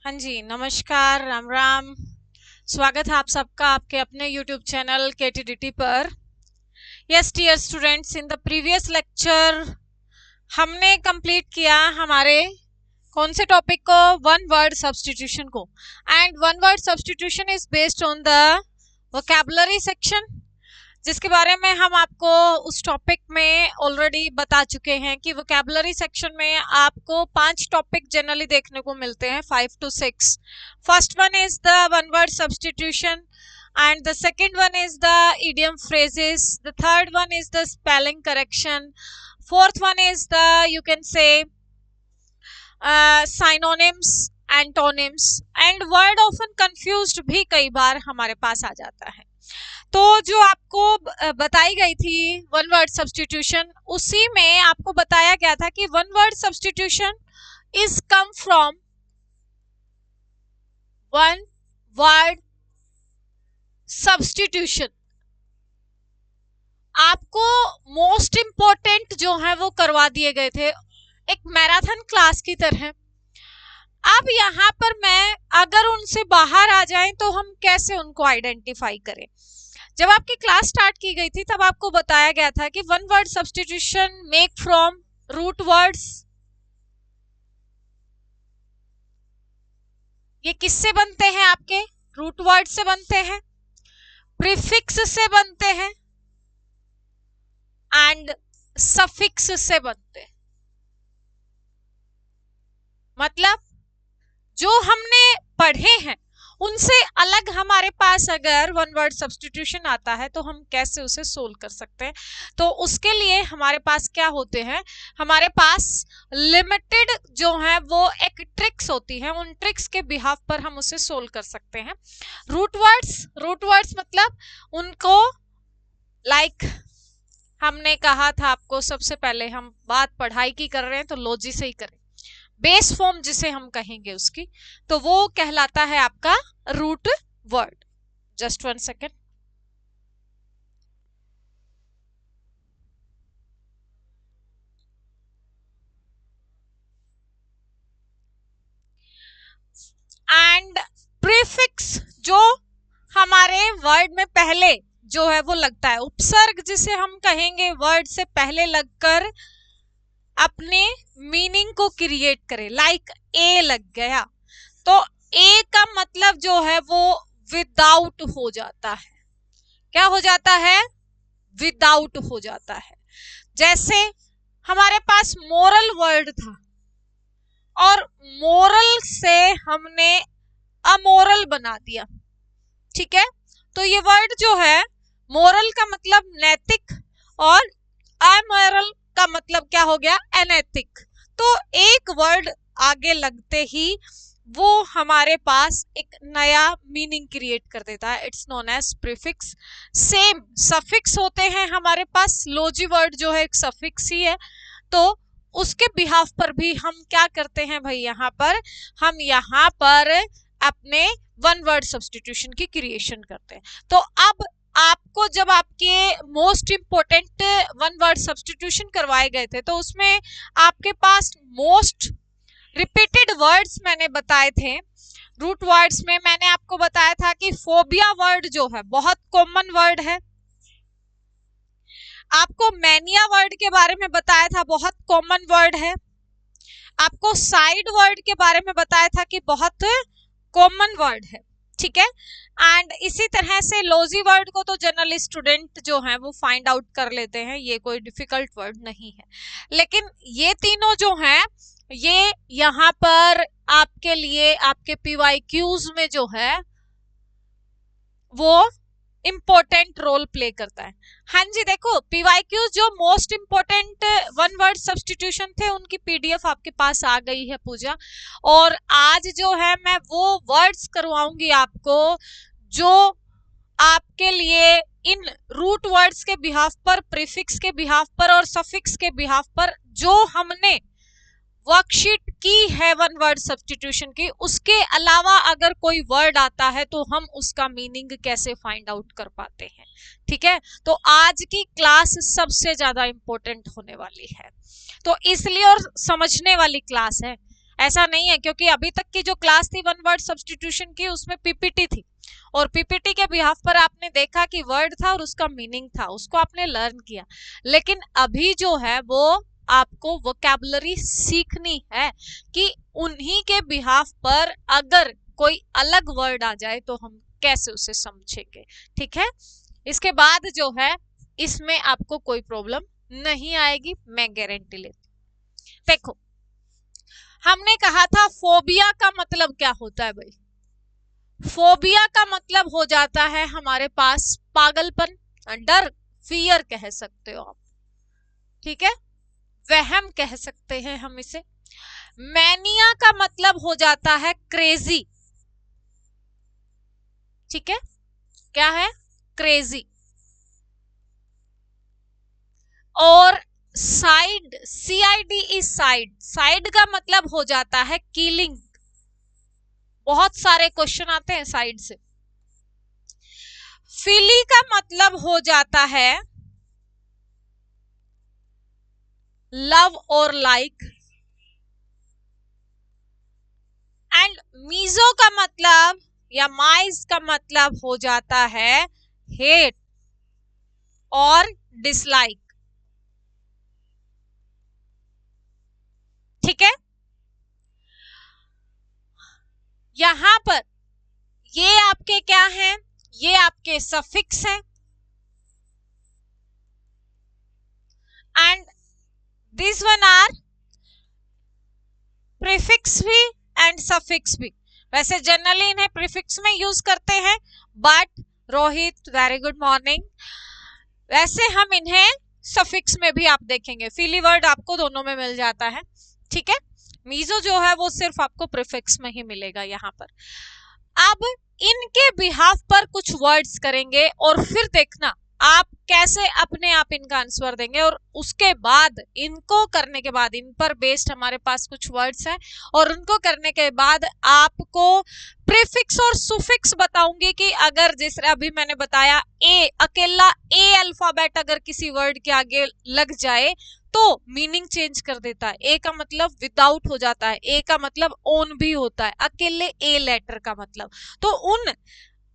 हाँ जी, नमस्कार, राम राम। स्वागत है आप सबका आपके अपने YouTube चैनल KTDT पर। Yes dear students, in the previous lecture हमने कंप्लीट किया हमारे कौन से टॉपिक को, वन वर्ड सब्स्टिट्यूशन को। And one word substitution is based on the vocabulary section, जिसके बारे में हम आपको उस टॉपिक में ऑलरेडी बता चुके हैं कि वोकैबुलरी सेक्शन में आपको 5 टॉपिक जनरली देखने को मिलते हैं, 5 to 6। First one is the one word substitution and the second one is the idiom phrases, the third one is the spelling correction, fourth one is the you can say synonyms, antonyms and word often confused भी कई बार हमारे पास आ जाता है। तो जो आपको बताई गई थी वन वर्ड सब्स्टिट्यूशन, उसी में आपको बताया गया था कि one word substitution is come from one word substitution. आपको मोस्ट इंपॉर्टेंट जो है वो करवा दिए गए थे, एक मैराथन क्लास की तरह। अब यहाँ पर मैं अगर उनसे बाहर आ जाएं तो हम कैसे उनको आइडेंटिफाई करें। जब आपकी क्लास स्टार्ट की गई थी तब आपको बताया गया था कि one word substitution make from root words. ये किससे बनते हैं? आपके रूट वर्ड से बनते हैं, प्रीफिक्स से बनते हैं एंड सफिक्स से बनते हैं। मतलब जो हमने पढ़े हैं उनसे अलग हमारे पास अगर वन वर्ड सब्स्टिट्यूशन आता है तो हम कैसे उसे सोल्व कर सकते हैं। तो उसके लिए हमारे पास क्या होते हैं, हमारे पास लिमिटेड जो है वो एक ट्रिक्स होती है, उन ट्रिक्स के बिहाफ पर हम उसे सोल्व कर सकते हैं। रूट वर्ड्स मतलब उनको हमने कहा था आपको, सबसे पहले हम बात पढ़ाई की कर रहे हैं तो लॉजी से ही करें। बेस फॉर्म जिसे हम कहेंगे उसकी, तो वो कहलाता है आपका root word. Just 1 second. And prefix जो हमारे वर्ड में पहले जो है वो लगता है, उपसर्ग जिसे हम कहेंगे वर्ड से पहले लगकर अपने मीनिंग को क्रिएट करे। लाइक ए लग गया तो ए का मतलब जो है वो विदाउट हो जाता है। क्या हो जाता है? विदाउट हो जाता है। जैसे हमारे पास मोरल वर्ड था और मोरल से हमने अमोरल बना दिया, ठीक है। तो ये वर्ड जो है, मोरल का मतलब नैतिक और अमोरल का मतलब क्या हो गया? अनैतिक। तो एक वर्ड आगे लगते ही वो हमारे पास एक नया मीनिंग क्रिएट कर देता है। It's known as prefix. Same suffix होते हैं हमारे पास, लॉजी वर्ड जो है एक सफिक्स ही है। तो उसके बिहाफ पर भी हम क्या करते हैं भाई, हम यहाँ पर अपने वन वर्ड सब्स्टिट्यूशन की क्रिएशन करते हैं। तो अब आपको जब आपके most important one word substitution करवाए गए थे तो उसमें आपके पास मोस्ट रिपीटेड वर्ड्स मैंने बताए थे। रूट वर्ड्स में मैंने आपको बताया था कि फोबिया वर्ड जो है बहुत कॉमन वर्ड है। आपको मैनिया वर्ड के बारे में बताया था, बहुत कॉमन वर्ड है। आपको साइड वर्ड के बारे में बताया था कि बहुत कॉमन वर्ड है, ठीक है। एंड इसी तरह से लॉजी वर्ड को तो जनरली स्टूडेंट जो है वो फाइंड आउट कर लेते हैं, ये कोई डिफिकल्ट वर्ड नहीं है। लेकिन ये तीनों जो हैं ये यहाँ पर आपके लिए आपके PYQs में जो है वो इम्पोर्टेंट रोल प्ले करता है। हाँ जी, देखो PYQs जो most important one word substitution थे उनकी PDF आपके पास आ गई है पूजा। और आज जो है मैं वो वर्ड्स करवाऊंगी आपको जो आपके लिए इन रूट वर्ड्स के बिहाफ पर, प्रीफिक्स के बिहाफ पर और सफिक्स के बिहाफ पर जो हमने वर्कशीट की है वन वर्ड सब्स्टिट्यूशन की, उसके अलावा अगर कोई वर्ड आता है तो हम उसका मीनिंग कैसे फाइंड आउट कर पाते हैं, ठीक है। तो आज की क्लास सबसे ज्यादा इंपॉर्टेंट होने वाली है, तो इसलिए और समझने वाली क्लास है। ऐसा नहीं है, क्योंकि अभी तक की जो क्लास थी वन वर्ड सब्स्टिट्यूशन की, उसमें पीपीटी थी और पीपीटी के बिहाफ पर आपने देखा कि वर्ड था और उसका मीनिंग था, उसको आपने लर्न किया। लेकिन अभी जो है वो आपको वोकैबुलरी सीखनी है कि उन्हीं के बिहाफ पर अगर कोई अलग वर्ड आ जाए तो हम कैसे उसे समझेंगे। ठीक है, इसके बाद जो है इसमें आपको कोई प्रॉब्लम नहीं आएगी, मैं गारंटी लेती। देखो, हमने कहा था फोबिया का मतलब क्या होता है भाई? फोबिया का मतलब हो जाता है हमारे पास पागलपन, डर, फियर कह सकते हो आप। ठीक है, वहम कह सकते हैं हम इसे। मैनिया का मतलब हो जाता है क्रेजी। ठीक है, क्या है? क्रेजी। और साइड, CID साइड, साइड का मतलब हो जाता है किलिंग। बहुत सारे क्वेश्चन आते हैं साइड से। फिली का मतलब हो जाता है लव और लाइक। एंड मीजो का मतलब या माइज का मतलब हो जाता है हेट और डिसलाइक। ठीक है, यहां पर ये आपके क्या हैं? ये आपके सफिक्स हैं and this one are prefix भी एंड सफिक्स भी। वैसे जनरली इन्हें प्रीफिक्स में यूज करते हैं, but Rohit very good morning, वैसे हम इन्हें सफिक्स में भी आप देखेंगे। फीली वर्ड आपको दोनों में मिल जाता है। ठीक है, मीजो जो है वो सिर्फ आपको प्रीफिक्स में ही मिलेगा यहाँ पर। अब इनके बिहाफ पर कुछ वर्ड्स करेंगे और फिर देखना आप कैसे अपने आप इनका आंसर देंगे। और उसके बाद इनको करने के बाद, इन पर बेस्ड हमारे पास कुछ वर्ड्स हैं और उनको करने के बाद आपको प्रीफिक्स और सुफिक्स बताऊंगी कि अगर जैसे अभी मैंने बताया ए, अकेला ए अल्फाबेट अगर किसी वर्ड के आगे लग जाए तो मीनिंग चेंज कर देता है। ए का मतलब विदाउट हो जाता है, ए का मतलब ओन भी होता है, अकेले ए लेटर का मतलब। तो उन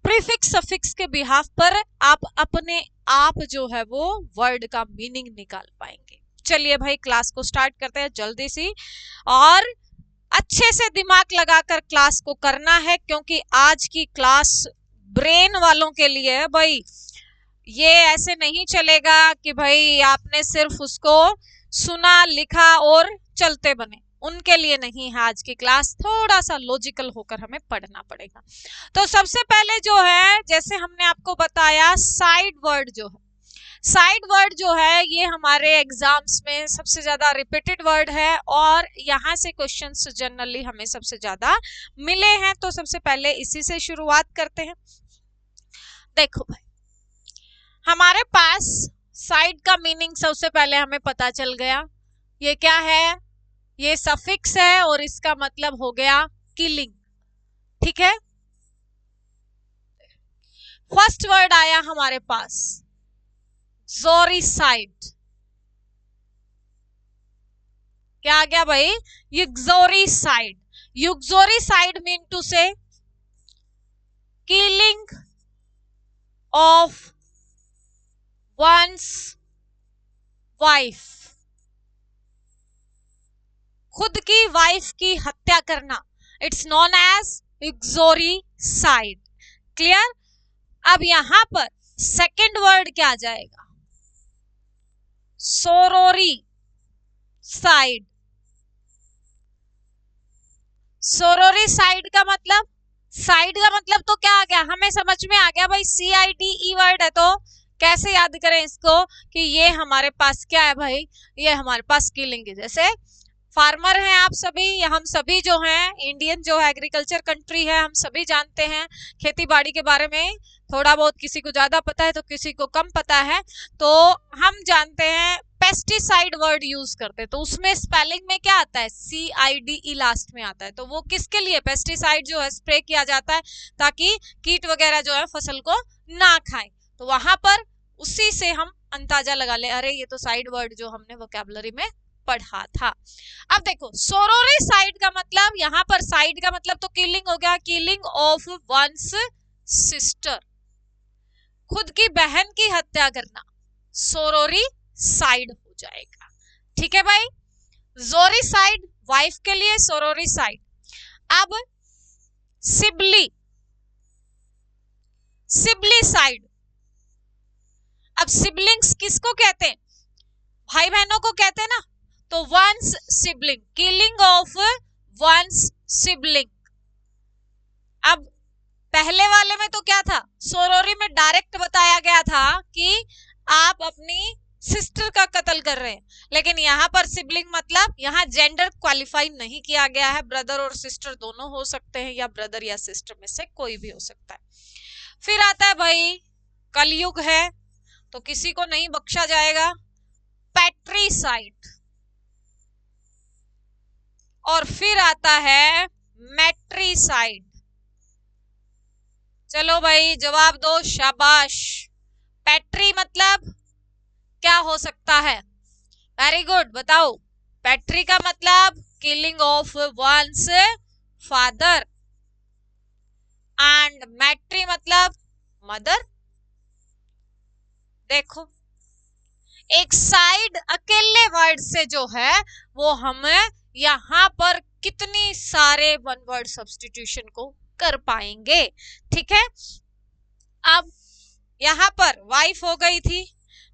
प्रीफिक्स सफिक्स के बिहाफ पर आप अपने आप जो है वो वर्ड का मीनिंग निकाल पाएंगे। चलिए भाई, क्लास को स्टार्ट करते हैं जल्दी सी, और अच्छे से दिमाग लगाकर क्लास को करना है, क्योंकि आज की क्लास ब्रेन वालों के लिए है भाई। ये ऐसे नहीं चलेगा कि भाई आपने सिर्फ उसको सुना, लिखा और चलते बने, उनके लिए नहीं है आज की क्लास। थोड़ा सा लॉजिकल होकर हमें पढ़ना पड़ेगा। तो सबसे पहले जो है, जैसे हमने आपको बताया, साइड वर्ड जो है, साइड वर्ड जो है ये हमारे एग्जाम्स में सबसे ज्यादा रिपीटेड वर्ड है और यहाँ से क्वेश्चंस जनरली हमें सबसे ज्यादा मिले हैं। तो सबसे पहले इसी से शुरुआत करते हैं। देखो भाई, हमारे पास साइड का मीनिंग सबसे पहले हमें पता चल गया। ये क्या है? ये सफिक्स है और इसका मतलब हो गया किलिंग। ठीक है, फर्स्ट वर्ड आया हमारे पास ज़ोरिसाइड। क्या आ गया भाई? यूक्सोरिसाइड। यूक्सोरिसाइड मीन टू से किलिंग ऑफ वंस वाइफ, खुद की वाइफ की हत्या करना, इट्स नॉन एज यूक्सोरिसाइड। क्लियर? अब यहां पर सेकेंड वर्ड क्या आ जाएगा? सोरोरी साइड। सोरोरी साइड का मतलब, साइड का मतलब तो क्या आ गया? हमें समझ में आ गया भाई, CIDE वर्ड है। तो कैसे याद करें इसको कि ये हमारे पास क्या है भाई? ये हमारे पास किलिंग है। जैसे फार्मर हैं आप सभी, हम सभी जो हैं, इंडियन जो है एग्रीकल्चर कंट्री है, हम सभी जानते हैं खेती बाड़ी के बारे में। थोड़ा बहुत किसी को ज्यादा पता है तो किसी को कम पता है। तो हम जानते हैं पेस्टिसाइड वर्ड यूज करते, तो उसमें स्पेलिंग में क्या आता है? CIDE लास्ट में आता है। तो वो किसके लिए पेस्टिसाइड जो है स्प्रे किया जाता है ताकि कीट वगैरह जो है फसल को ना खाएं। तो वहां पर उसी से हम अंदाजा लगा ले, अरे ये तो साइड वर्ड जो हमने वोकैबुलरी में पढ़ा था। अब देखो सोरोरी साइड का मतलब, यहां पर साइड का मतलब तो किलिंग हो गया, किलिंग ऑफ वंस सिस्टर, खुद की बहन की हत्या करना सोरोरी साइड हो जाएगा। ठीक है भाई, जोरी साइड वाइफ के लिए, सोरोरी साइड। अब सिबली, सिबली साइड, अब सिबलिंग्स किसको कहते हैं, भाई बहनों को कहते हैं ना, तो one's sibling, killing of one's sibling. अब पहले वाले में तो क्या था, सोरोरी में डायरेक्ट बताया गया था कि आप अपनी सिस्टर का कत्ल कर रहे हैं, लेकिन यहाँ पर सिबलिंग मतलब यहाँ जेंडर क्वालिफाई नहीं किया गया है, ब्रदर और सिस्टर दोनों हो सकते हैं या ब्रदर या सिस्टर में से कोई भी हो सकता है। फिर आता है भाई कलयुग है तो किसी को नहीं बख्शा जाएगा, पैट्रीसाइड, और फिर आता है मैट्रीसाइड। चलो भाई जवाब दो, शाबाश। पैट्री मतलब क्या हो सकता है, वेरी गुड, बताओ। पैट्री का मतलब killing of one's father, and matri मतलब मदर। देखो एक साइड अकेले वर्ड से जो है वो हम यहां पर कितनी सारे वन वर्ड सब्स्टिट्यूशन को कर पाएंगे। ठीक है, अब यहां पर वाइफ हो गई थी,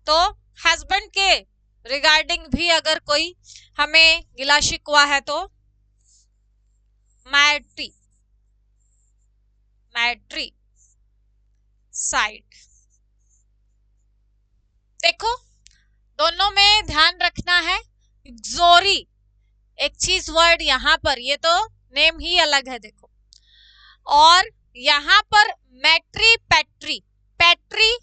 तो हस्बैंड के रिगार्डिंग भी अगर कोई हमें गिला शिकवा है तो मैट्री, मैट्री साइड। देखो दोनों में ध्यान रखना है, जोरी एक चीज वर्ड यहां पर, ये तो नेम ही अलग है देखो, और यहां पर मैट्री पैट्री, पैट्री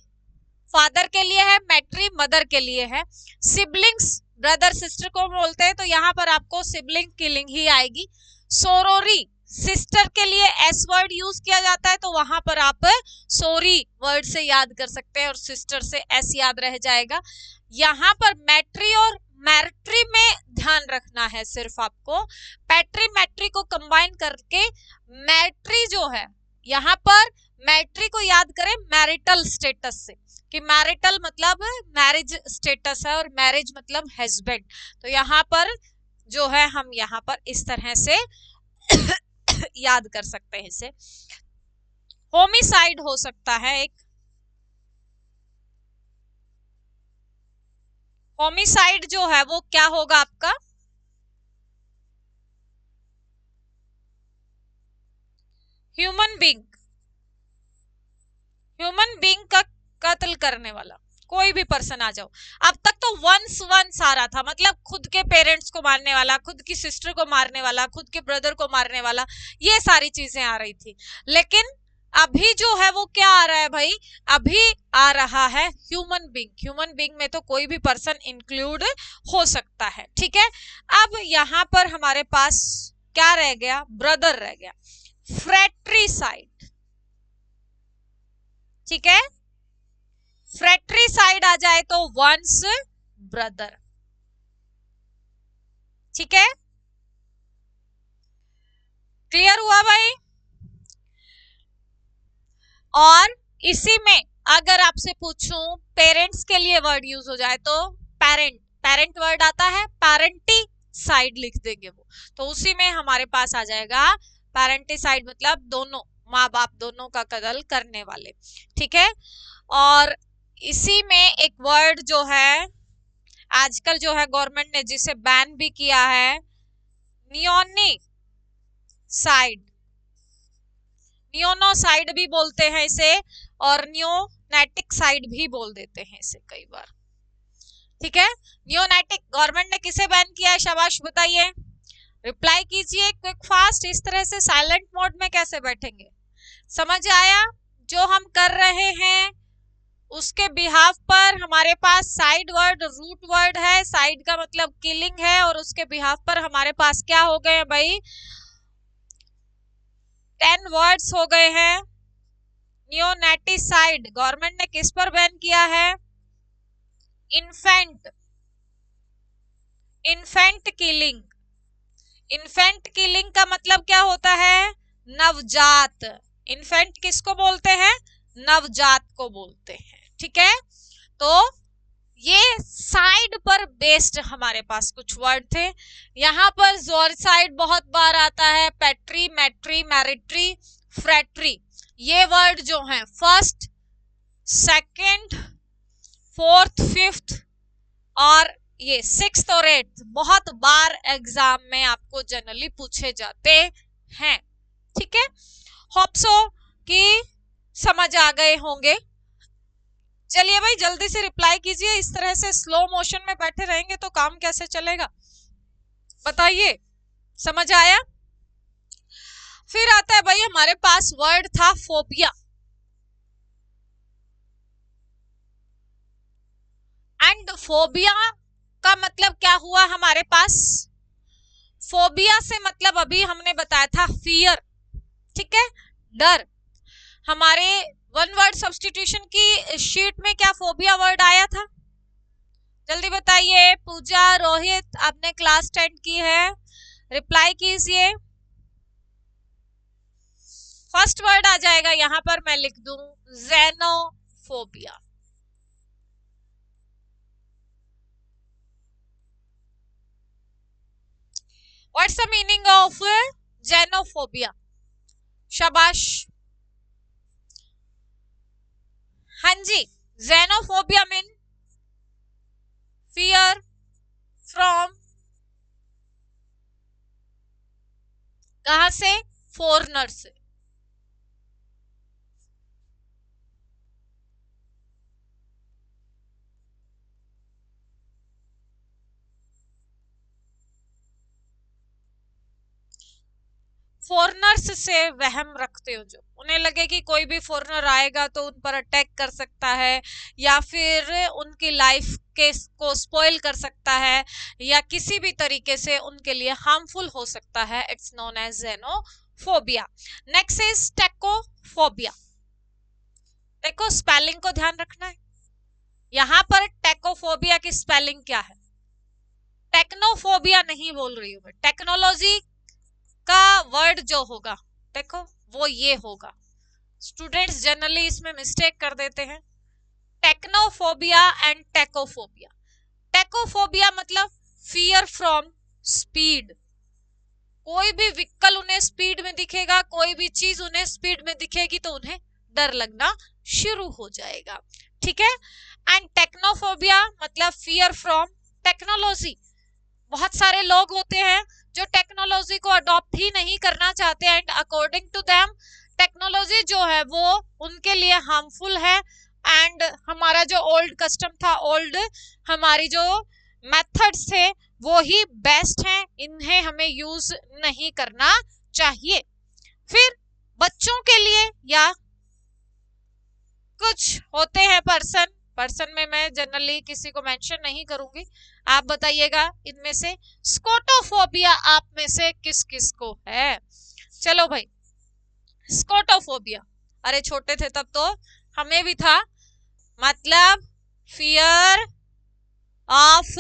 फादर के लिए है, मैट्री मदर के लिए है। सिबलिंग्स ब्रदर सिस्टर को बोलते हैं, तो यहां पर आपको सिबलिंग किलिंग ही आएगी। सोरोरी सिस्टर के लिए एस वर्ड यूज किया जाता है, तो वहां पर आप सोरी वर्ड से याद कर सकते हैं और सिस्टर से एस याद रह जाएगा। यहां पर मैट्री और मैट्री में ध्यान रखना है सिर्फ आपको, पैट्री मैट्री को कंबाइन करके मैट्री जो है, यहां पर मैट्री को याद करें मैरिटल स्टेटस से, कि मैरिटल मतलब मैरिज स्टेटस है और मैरिज मतलब हस्बैंड, तो यहां पर जो है हम यहां पर इस तरह से याद कर सकते हैं इसे। होमिसाइड हो सकता है एक, होमिसाइड जो है वो क्या होगा आपका, ह्यूमन बीइंग, ह्यूमन बीइंग का कत्ल करने वाला कोई भी पर्सन आ जाओ। अब तक तो वंस वंस आ रहा था, मतलब खुद के पेरेंट्स को मारने वाला, खुद की सिस्टर को मारने वाला, खुद के ब्रदर को मारने वाला, ये सारी चीजें आ रही थी, लेकिन अभी जो है वो क्या आ रहा है भाई, अभी आ रहा है ह्यूमन बीइंग। ह्यूमन बीइंग में तो कोई भी पर्सन इंक्लूड हो सकता है। ठीक है, अब यहां पर हमारे पास क्या रह गया, ब्रदर रह गया, फ्रैट्रीसाइड। ठीक है, फ्रैट्रीसाइड आ जाए तो वंस ब्रदर। ठीक है, क्लियर हुआ भाई। और इसी में अगर आपसे पूछूं पेरेंट्स के लिए वर्ड यूज हो जाए तो पेरेंट, पेरेंट वर्ड आता है, पेरेंटी साइड लिख देंगे वो, तो उसी में हमारे पास आ जाएगा पेरेंटी साइड, मतलब दोनों माँ बाप दोनों का कत्ल करने वाले। ठीक है, और इसी में एक वर्ड जो है आजकल जो है गवर्नमेंट ने जिसे बैन भी किया है, नियोनी साइड, नियोनोसाइड भी बोलते हैं इसे, और नियोनेटिक साइड भी बोल देते हैं इसे कई बार। ठीक है, नियोनेटिक गवर्नमेंट ने किसे बैन किया है, शाबाश बताइए, रिप्लाई कीजिए क्विक फास्ट। इस तरह से साइलेंट मोड में कैसे बैठेंगे, समझ आया जो हम कर रहे हैं उसके बिहाफ पर हमारे पास साइड वर्ड रूट वर्ड है, साइड का मतलब किलिंग है, और उसके बिहाफ पर हमारे पास क्या हो गए भाई, 10 वर्ड्स हो गए हैं। नियोनेटिसाइड गवर्नमेंट ने किस पर बैन किया है, infant, infant killing. Infant killing का मतलब क्या होता है? नवजात। इन्फेंट किसको बोलते हैं? नवजात को बोलते हैं। ठीक है, तो ये साइड पर बेस्ड हमारे पास कुछ वर्ड थे। यहां पर जोरसाइड बहुत बार आता है, पेट्री, मेट्री, मैरिट्री, फ्रेट्री। ये वर्ड जो हैं फर्स्ट, सेकंड, फोर्थ, फिफ्थ और ये सिक्स्थ और एट्थ बहुत बार एग्जाम में आपको जनरली पूछे जाते हैं। ठीक है, होप सो कि समझ आ गए होंगे। चलिए भाई जल्दी से रिप्लाई कीजिए, इस तरह से स्लो मोशन में बैठे रहेंगे तो काम कैसे चलेगा, बताइए, समझ आया? फिर आता है भाई हमारे पास वर्ड था फोबिया। एंड फोबिया का मतलब क्या हुआ हमारे पास? फोबिया से मतलब अभी हमने बताया था फियर। ठीक है, डर। हमारे वन वर्ड सब्स्टिट्यूशन की शीट में क्या फोबिया वर्ड आया था? जल्दी बताइए। पूजा, रोहित, आपने क्लास 10 की है, रिप्लाई कीजिए। फर्स्ट वर्ड आ जाएगा यहां पर, मैं लिख दूं xenophobia. What's the meaning of xenophobia? शाबाश। हाँ जी, ज़ेनोफोबिया मीन फियर फ्रॉम, कहां से? फॉरेनर से। फॉरेनर्स से वहम रखते हो, जो उन्हें लगे कि कोई भी फॉरेनर आएगा तो उन पर अटैक कर सकता है या फिर उनकी लाइफ के को स्पॉइल कर सकता है या किसी भी तरीके से उनके लिए हार्मफुल हो सकता है। It's known as xenophobia. Next is tachophobia. देखो स्पेलिंग को ध्यान रखना है। यहां पर टेकोफोबिया की स्पेलिंग क्या है? टेक्नोफोबिया नहीं बोल रही हूं मैं, टेक्नोलॉजी का वर्ड जो होगा देखो वो ये होगा। स्टूडेंट्स जनरली इसमें मिस्टेक कर देते हैं, टेक्नोफोबिया एंड टेकोफोबिया। टेकोफोबिया मतलब फियर फ्रॉम स्पीड। कोई भी व्हीकल उन्हें स्पीड में दिखेगा, कोई भी चीज उन्हें स्पीड में दिखेगी तो उन्हें डर लगना शुरू हो जाएगा। ठीक है, एंड टेक्नोफोबिया मतलब फियर फ्रॉम टेक्नोलॉजी। बहुत सारे लोग होते हैं जो टेक्नोलॉजी को अडॉप्ट ही नहीं करना चाहते and according to them technology जो है वो उनके लिए हार्मफुल है। एंड हमारा जो ओल्ड कस्टम था, ओल्ड हमारी जो मेथड्स थे वो ही बेस्ट हैं, इन्हें हमें यूज नहीं करना चाहिए। फिर बच्चों के लिए या कुछ होते हैं पर्सन में मैं जनरली किसी को मेंशन नहीं करूंगी, आप बताइएगा इनमें से स्कोटोफोबिया आप में से किस किस को है? चलो भाई, स्कोटोफोबिया, अरे छोटे थे तब तो हमें भी था, मतलब फियर ऑफ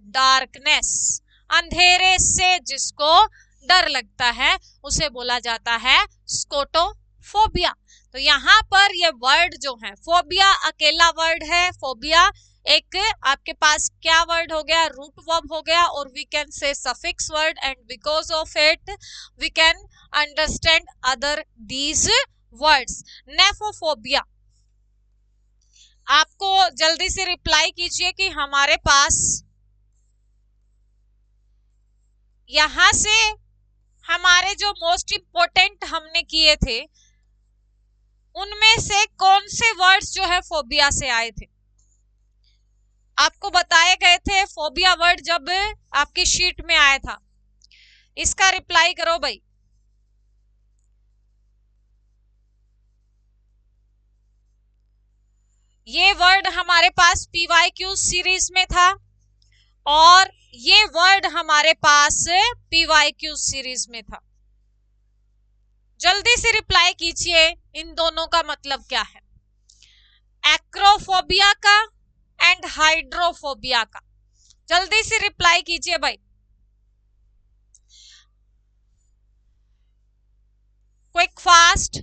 डार्कनेस, अंधेरे से जिसको डर लगता है उसे बोला जाता है स्कोटोफोबिया। तो यहाँ पर ये वर्ड जो है, फोबिया अकेला वर्ड है, फोबिया एक आपके पास क्या वर्ड हो गया? रूट वर्ब हो गया, और we can say suffix word and because of it we can understand other these words. Nephophobia, आपको जल्दी से रिप्लाई कीजिए कि हमारे पास यहां से हमारे जो मोस्ट इंपोर्टेंट हमने किए थे उनमें से कौन से वर्ड्स जो है फोबिया से आए थे? आपको बताए गए थे फोबिया वर्ड जब आपकी शीट में आया था, इसका रिप्लाई करो भाई। ये वर्ड हमारे पास PYQ सीरीज में था और ये वर्ड हमारे पास PYQ सीरीज में था। जल्दी से रिप्लाई कीजिए, इन दोनों का मतलब क्या है? एक्रोफोबिया का एंड हाइड्रोफोबिया का। जल्दी से रिप्लाई कीजिए भाई। Quick fast.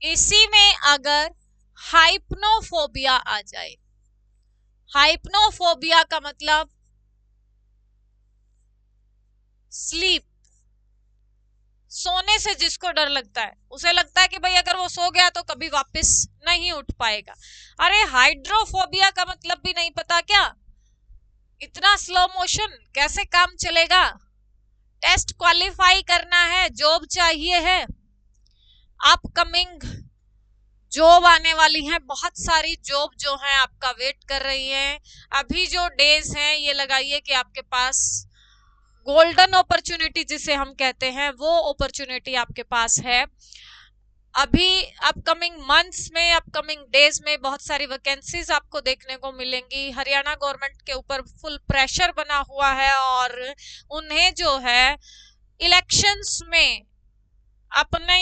इसी में अगर हाइप्नोफोबिया आ जाए, हाइप्नोफोबिया का मतलब स्लीप, सोने से जिसको डर लगता है, उसे लगता है कि भाई अगर वो सो गया तो कभी वापस नहीं उठ पाएगा। अरे हाइड्रोफोबिया का मतलब भी नहीं पता क्या? इतना स्लो मोशन कैसे काम चलेगा? टेस्ट क्वालिफाई करना है, जॉब चाहिए है, अपकमिंग जॉब आने वाली है, बहुत सारी जॉब जो है आपका वेट कर रही है। अभी जो डेज हैं ये लगाइए कि आपके पास गोल्डन अपॉर्चुनिटी जिसे हम कहते हैं वो अपॉर्चुनिटी आपके पास है। अभी अपकमिंग मंथ्स में, अपकमिंग डेज में बहुत सारी वैकेंसीज आपको देखने को मिलेंगी। हरियाणा गवर्नमेंट के ऊपर फुल प्रेशर बना हुआ है और उन्हें जो है इलेक्शंस में अपने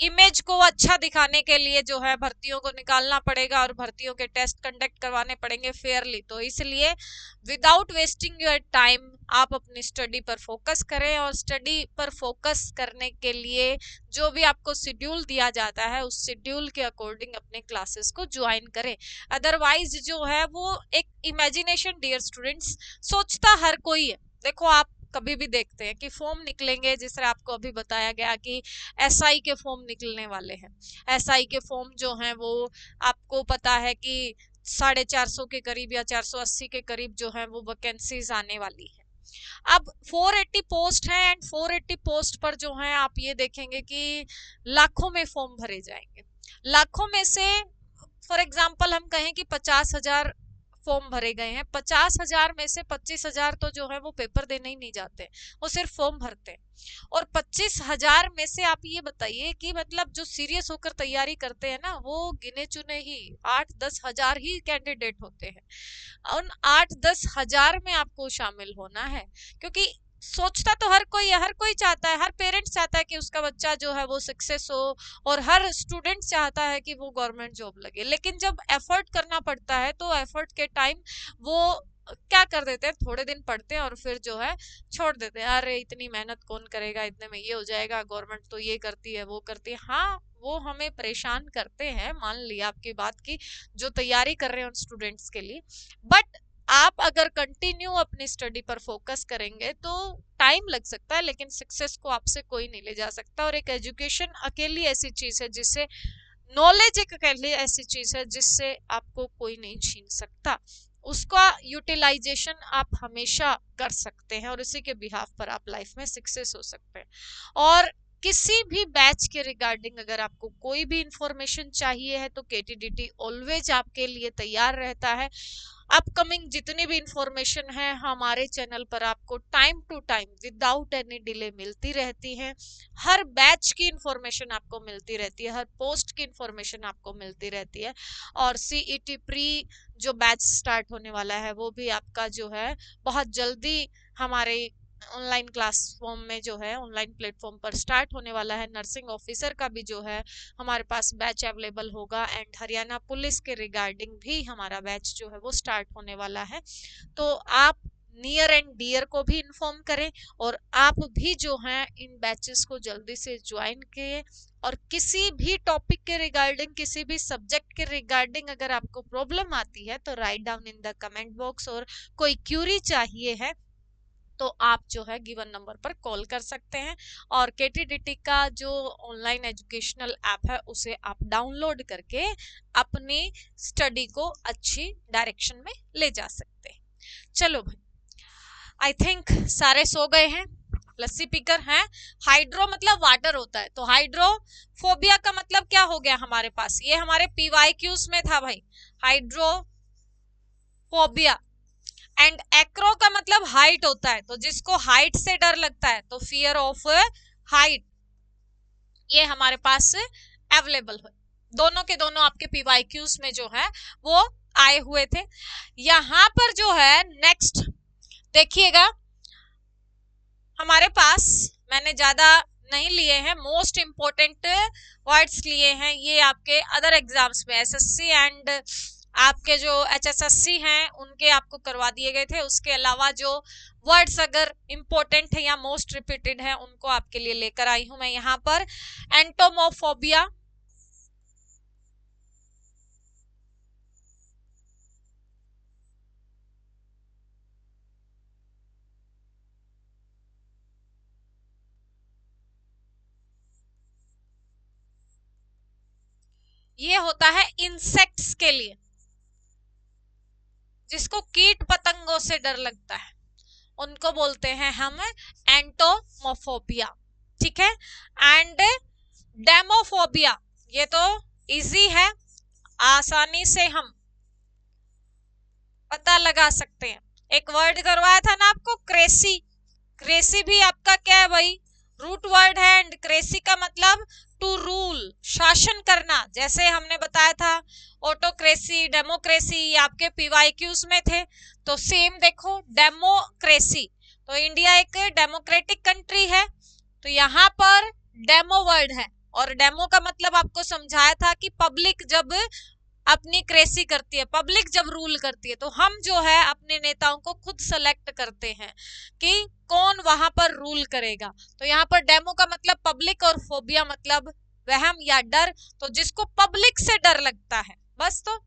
इमेज को अच्छा दिखाने के लिए जो है भर्तियों को निकालना पड़ेगा और भर्तियों के टेस्ट कंडक्ट करवाने पड़ेंगे फेयरली। तो इसलिए विदाउट वेस्टिंग योर टाइम आप अपनी स्टडी पर फोकस करें और स्टडी पर फोकस करने के लिए जो भी आपको शेड्यूल दिया जाता है उस शेड्यूल के अकॉर्डिंग अपने क्लासेस को ज्वाइन करें। अदरवाइज जो है वो एक इमेजिनेशन, डियर स्टूडेंट्स, सोचता हर कोई है। देखो आप कभी भी देखते हैं कि फॉर्म निकलेंगे, जिस तरह आपको अभी बताया गया कि एसआई के फॉर्म निकलने वाले हैं। एसआई के फॉर्म जो हैं वो आपको पता है कि 450 के करीब या 480 के करीब जो है वो वैकेंसीज आने वाली है। अब 480 पोस्ट है एंड 480 पोस्ट पर जो है आप ये देखेंगे कि लाखों में फॉर्म भरे जाएंगे। लाखों में से फॉर एग्जाम्पल हम कहें कि 50,000 फॉर्म भरे गए हैं, 50,000 में से 25,000 तो जो है वो पेपर देने ही नहीं जाते, वो सिर्फ फॉर्म भरते हैं। और 25,000 में से आप ये बताइए कि मतलब जो सीरियस होकर तैयारी करते हैं ना वो गिने चुने ही 8-10 हजार ही कैंडिडेट होते हैं। उन 8-10 हजार में आपको शामिल होना है, क्योंकि सोचता तो हर कोई है, हर कोई चाहता है, हर पेरेंट्स चाहता है कि उसका बच्चा जो है वो सक्सेस हो और हर स्टूडेंट चाहता है कि वो गवर्नमेंट जॉब लगे। लेकिन जब एफर्ट करना पड़ता है तो एफर्ट के टाइम वो क्या कर देते हैं, थोड़े दिन पढ़ते हैं और फिर जो है छोड़ देते हैं। अरे इतनी मेहनत कौन करेगा, इतने में ये हो जाएगा, गवर्नमेंट तो ये करती है वो करती है। हाँ वो हमें परेशान करते हैं, मान लिया आपकी बात की, जो तैयारी कर रहे हैं उन स्टूडेंट्स के लिए। बट आप अगर कंटिन्यू अपनी स्टडी पर फोकस करेंगे तो टाइम लग सकता है लेकिन सक्सेस को आपसे कोई नहीं ले जा सकता। और एक एजुकेशन अकेली ऐसी चीज है जिससे, नॉलेज एक अकेली ऐसी चीज है जिससे आपको कोई नहीं छीन सकता। उसका यूटिलाइजेशन आप हमेशा कर सकते हैं और इसी के बिहाफ पर आप लाइफ में सक्सेस हो सकते हैं। और किसी भी बैच के रिगार्डिंग अगर आपको कोई भी इंफॉर्मेशन चाहिए है तो केटीडीटी ऑलवेज आपके लिए तैयार रहता है। अपकमिंग जितनी भी इंफॉर्मेशन है हमारे चैनल पर आपको time to time without any delay मिलती रहती है। हर बैच की इंफॉर्मेशन आपको मिलती रहती है, हर पोस्ट की इंफॉर्मेशन आपको मिलती रहती है। और सीईटी प्री जो बैच स्टार्ट होने वाला है वो भी आपका जो है बहुत जल्दी हमारे ऑनलाइन क्लासफॉर्म में जो है ऑनलाइन प्लेटफॉर्म पर स्टार्ट होने वाला है। नर्सिंग ऑफिसर का भी जो है हमारे पास बैच अवेलेबल होगा एंड हरियाणा पुलिस के रिगार्डिंग भी हमारा बैच जो है वो स्टार्ट होने वाला है। तो आप नियर एंड डियर को भी इन्फॉर्म करें और आप भी जो हैं इन बैचेस को जल्दी से ज्वाइन किए। और किसी भी टॉपिक के रिगार्डिंग, किसी भी सब्जेक्ट के रिगार्डिंग अगर आपको प्रॉब्लम आती है तो write down in the comment box, और कोई क्यूरी चाहिए है तो आप जो है गिवन नंबर पर कॉल कर सकते हैं। और केटीडीटी का जो ऑनलाइन एजुकेशनल ऐप है उसे आप डाउनलोड करके अपनी स्टडी को अच्छी डायरेक्शन में ले जा सकते हैं। चलो भाई, आई थिंक सारे सो गए हैं, लस्सी पीकर हैं। हाइड्रो मतलब वाटर होता है, तो हाइड्रोफोबिया का मतलब क्या हो गया हमारे पास, ये हमारे पीवाईक्यूज में था भाई, हाइड्रोफोबिया। एंड एक्रो का मतलब हाइट होता है, तो जिसको हाइट से डर लगता है तो फियर ऑफ हाइट, ये हमारे पास अवेलेबल है। दोनों के दोनों आपके पीवाईक्यूज में जो है वो आए हुए थे। यहां पर जो है नेक्स्ट देखिएगा, हमारे पास मैंने ज्यादा नहीं लिए हैं, मोस्ट इंपोर्टेंट वर्ड्स लिए हैं। ये आपके अदर एग्जाम्स में एसएससी एंड आपके जो HSSC हैं उनके आपको करवा दिए गए थे। उसके अलावा जो वर्ड्स अगर इंपॉर्टेंट है या मोस्ट रिपीटेड है उनको आपके लिए लेकर आई हूं मैं यहाँ पर। एंटोमोफोबिया, ये होता है इंसेक्ट्स के लिए, जिसको कीट पतंगों से डर लगता है उनको बोलते हैं हम एंटोमोफोबिया। ठीक है। एंड डेमोफोबिया, ये तो इजी है, आसानी से हम पता लगा सकते हैं। एक वर्ड करवाया था ना आपको, क्रेसी। क्रेसी भी आपका क्या है भाई, रूट वर्ड है। एंड क्रेसी का मतलब टू रूल, शासन करना। जैसे हमने बताया था ऑटोक्रेसी, डेमोक्रेसी, ये आपके पीवाईक्यूज में थे। तो सेम देखो, डेमोक्रेसी, तो इंडिया एक डेमोक्रेटिक कंट्री है, तो यहाँ पर डेमो वर्ड है। और डेमो का मतलब आपको समझाया था कि पब्लिक जब अपनी क्रेसी करती है, पब्लिक जब रूल करती है, तो हम जो है अपने नेताओं को खुद सेलेक्ट करते हैं कि कौन वहां पर रूल करेगा। तो यहाँ पर डेमो का मतलब पब्लिक और फोबिया मतलब वहम या डर, तो जिसको पब्लिक से डर लगता है बस। तो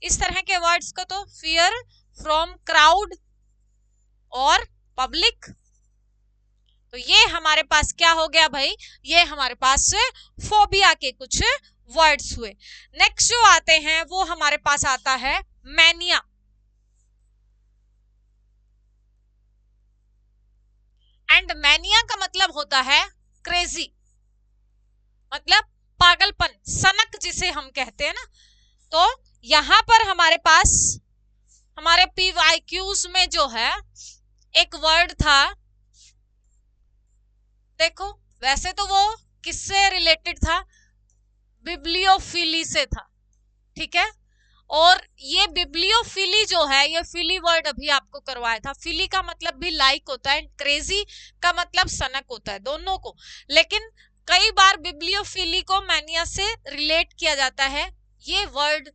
इस तरह के वर्ड्स को तो फियर फ्रॉम क्राउड और पब्लिक, तो ये हमारे पास क्या हो गया भाई, ये हमारे पास फोबिया के कुछ वर्ड्स हुए। नेक्स्ट जो आते हैं वो हमारे पास आता है मैनिया। एंड मैनिया का मतलब होता है क्रेजी, मतलब पागलपन, सनक जिसे हम कहते हैं ना। तो यहां पर हमारे पास हमारे पीवाईक्यूज में जो है एक वर्ड था, देखो वैसे तो वो किससे रिलेटेड था, बिब्लियोफिली से था। ठीक है। और ये बिब्लियोफिली जो है, ये फिली वर्ड अभी आपको करवाया था। फिली का मतलब भी लाइक होता है, क्रेजी का मतलब सनक होता है, दोनों को। लेकिन कई बार बिब्लियोफिली को मैनिया से रिलेट किया जाता है। ये वर्ड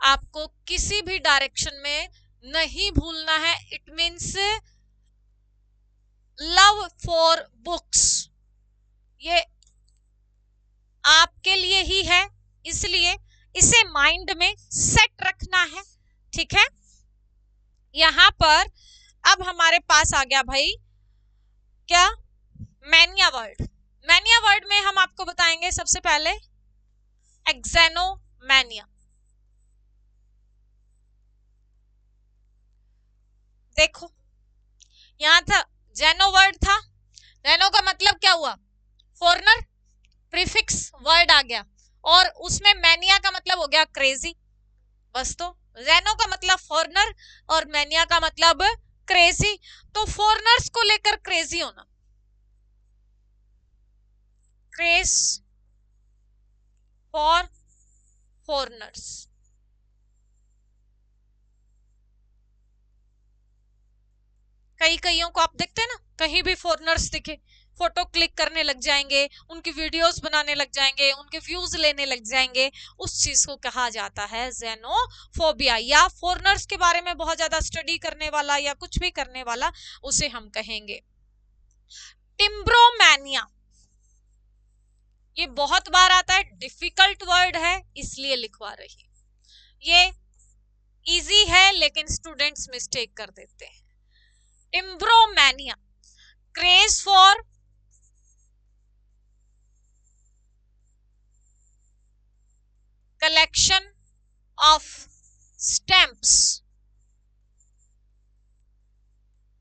आपको किसी भी डायरेक्शन में नहीं भूलना है। It means love for books, ये आपके लिए ही है, इसलिए इसे माइंड में सेट रखना है। ठीक है। यहां पर अब हमारे पास आ गया भाई क्या, मैनिया वर्ड। मैनिया वर्ड में हम आपको बताएंगे सबसे पहले एक्सैनोमैनिया। देखो यहां था जेनो वर्ड था, जेनो का मतलब क्या हुआ, फॉरनर, प्रीफिक्स वर्ड आ गया, और उसमें मैनिया का मतलब हो गया क्रेजी बस। तो जेनो का मतलब फॉरनर और मैनिया का मतलब क्रेजी। तो फॉरनर्स को लेकर क्रेजी होना, क्रेज फॉर फॉरनर्स। कईयों को आप देखते हैं ना, कहीं भी फॉरनर्स दिखे फोटो क्लिक करने लग जाएंगे, उनकी वीडियोस बनाने लग जाएंगे, उनके व्यूज लेने लग जाएंगे। उस चीज को कहा जाता है जेनोफोबिया, या फॉरनर्स के बारे में बहुत ज्यादा स्टडी करने वाला या कुछ भी करने वाला, उसे हम कहेंगे टिम्ब्रोमैनिया। ये बहुत बार आता है, डिफिकल्ट वर्ड है इसलिए लिखवा रही, ये इजी है लेकिन स्टूडेंट्स मिस्टेक कर देते हैं। Timbromania, craze for collection of stamps,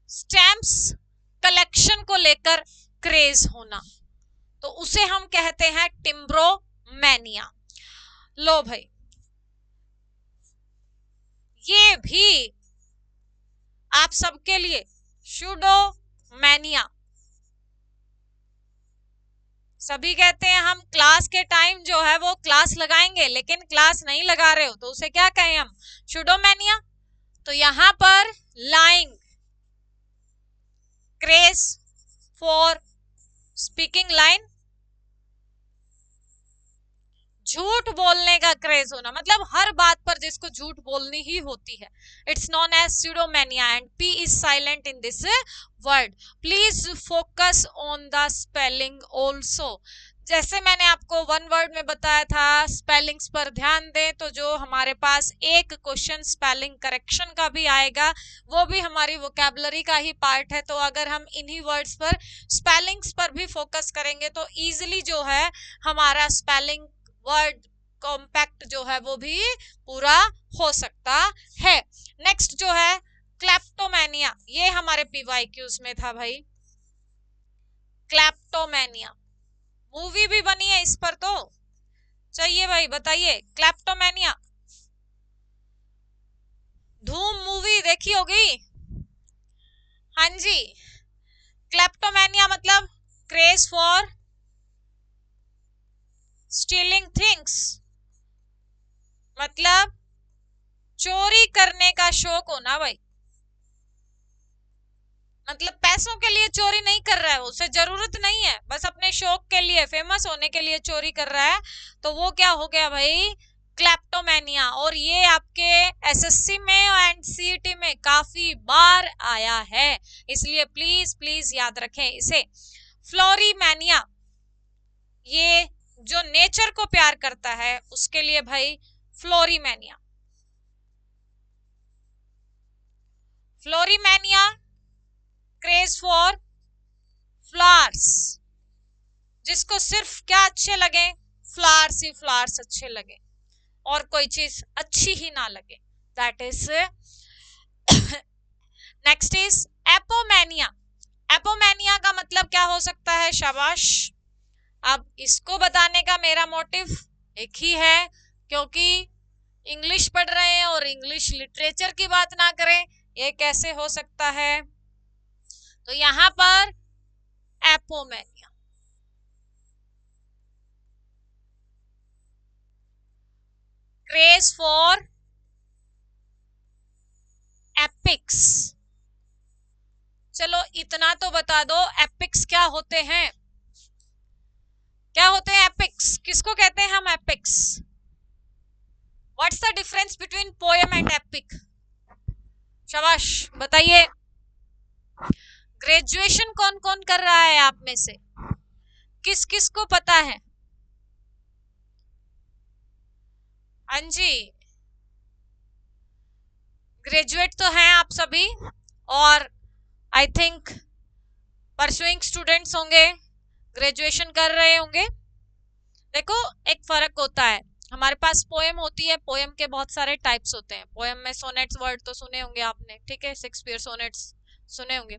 stamps collection को लेकर क्रेज होना, तो उसे हम कहते हैं टिम्ब्रोमैनिया। लो भाई, ये भी आप सबके लिए शूडोमैनिया। सभी कहते हैं हम क्लास के टाइम जो है वो क्लास लगाएंगे, लेकिन क्लास नहीं लगा रहे हो तो उसे क्या कहें हम, शूडोमैनिया। तो यहां पर lying, craze for speaking line, झूठ बोलने का क्रेज होना, मतलब हर बात पर जिसको झूठ बोलनी ही होती है, it's known as pseudomania and P is silent in this word. Please focus on the spelling also. जैसे मैंने आपको वन वर्ड में बताया था, स्पेलिंग्स पर ध्यान दें, तो जो हमारे पास एक क्वेश्चन स्पेलिंग करेक्शन का भी आएगा, वो भी हमारी वोकैबुलरी का ही पार्ट है। तो अगर हम इन्हीं वर्ड्स पर स्पेलिंग्स पर भी फोकस करेंगे तो इजीली जो है हमारा स्पेलिंग वर्ड कॉम्पैक्ट जो है वो भी पूरा हो सकता है। नेक्स्ट जो है क्लेप्टोमेनिया, ये हमारे पीवाईक्यूज में था भाई, क्लेप्टोमेनिया। मूवी भी बनी है इस पर, तो चाहिए भाई, बताइए क्लेप्टोमेनिया। धूम मूवी देखी होगी, हाँ जी। क्लेप्टोमेनिया मतलब क्रेज फॉर स्टीलिंग थिंग्स, मतलब चोरी करने का शौक होना भाई। मतलब पैसों के लिए चोरी नहीं कर रहा है, उसे जरूरत नहीं है, बस अपने शौक के लिए, फेमस होने के लिए चोरी कर रहा है, तो वो क्या हो गया भाई, क्लेप्टोमेनिया। और ये आपके एसएससी में एंड सीईटी में काफी बार आया है, इसलिए प्लीज प्लीज याद रखें इसे। फ्लोरीमेनिया, ये जो नेचर को प्यार करता है उसके लिए भाई फ्लोरीमेनिया। फ्लोरीमेनिया क्रेज फॉर फ्लावर्स, जिसको सिर्फ क्या अच्छे लगे, फ्लावर्स ही फ्लावर्स अच्छे लगे और कोई चीज अच्छी ही ना लगे, that is. Next is apomania. Apomania का मतलब क्या हो सकता है, शाबाश। अब इसको बताने का मेरा मोटिव एक ही है, क्योंकि इंग्लिश पढ़ रहे हैं और इंग्लिश लिटरेचर की बात ना करें, ये कैसे हो सकता है। तो यहां पर एपोमेनिया, क्रेज फॉर एपिक्स। चलो इतना तो बता दो, एपिक्स क्या होते हैं, क्या होते हैं एपिक्स, किसको कहते हैं हम epics. What's the difference between poem and epic, शाबाश बताइए। ग्रेजुएशन कौन कौन कर रहा है आप में से, किस किस को पता है, हाँ जी ग्रेजुएट तो हैं आप सभी, और आई थिंक परसुइंग स्टूडेंट्स होंगे, ग्रेजुएशन कर रहे होंगे। देखो एक फर्क होता है, हमारे पास पोएम होती है, पोएम के बहुत सारे टाइप्स होते हैं। पोएम में सोनेट्स वर्ड तो सुने होंगे आपने, ठीक है, शेक्सपियर सोनेट्स सुने होंगे।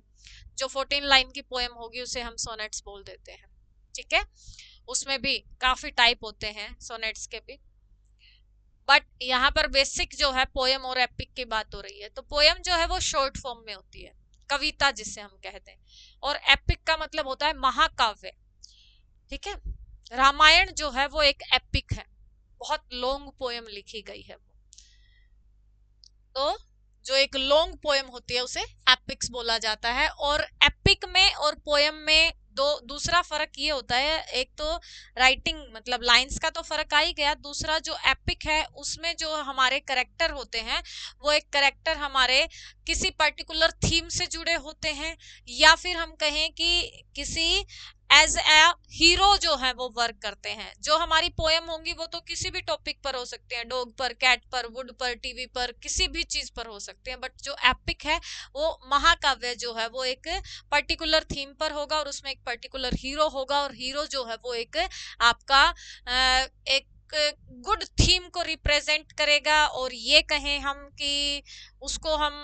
जो 14 लाइन की पोएम होगी उसे हम सोनेट्स बोल देते हैं, ठीक है। उसमें भी काफी टाइप होते हैं सोनेट्स के भी, बट यहाँ पर बेसिक जो है पोएम और एपिक की बात हो रही है। तो पोएम जो है वो शॉर्ट फॉर्म में होती है, कविता जिसे हम कहते हैं, और एपिक का मतलब होता है महाकाव्य, ठीक है। रामायण जो है वो एक एपिक है, बहुत लॉन्ग पोएम लिखी गई है वो, तो जो एक लॉन्ग पोएम होती है उसे एपिक्स बोला जाता है। और एपिक में और पोएम में दूसरा फर्क ये होता है, एक तो राइटिंग मतलब लाइंस का तो फर्क आ ही गया, दूसरा जो एपिक है उसमें जो हमारे करेक्टर होते हैं वो एक करेक्टर हमारे किसी पर्टिकुलर थीम से जुड़े होते हैं, या फिर हम कहें कि किसी एज ए हीरो जो है वो वर्क करते हैं। जो हमारी पोएम होंगी वो तो किसी भी टॉपिक पर हो सकते हैं, डॉग पर, कैट पर, वुड पर, टीवी पर, किसी भी चीज पर हो सकते हैं, बट जो एपिक है वो महाकाव्य जो है वो एक पर्टिकुलर थीम पर होगा और उसमें एक पर्टिकुलर हीरो होगा, और हीरो जो है वो एक आपका एक गुड थीम को रिप्रेजेंट करेगा। और ये कहें हम कि उसको हम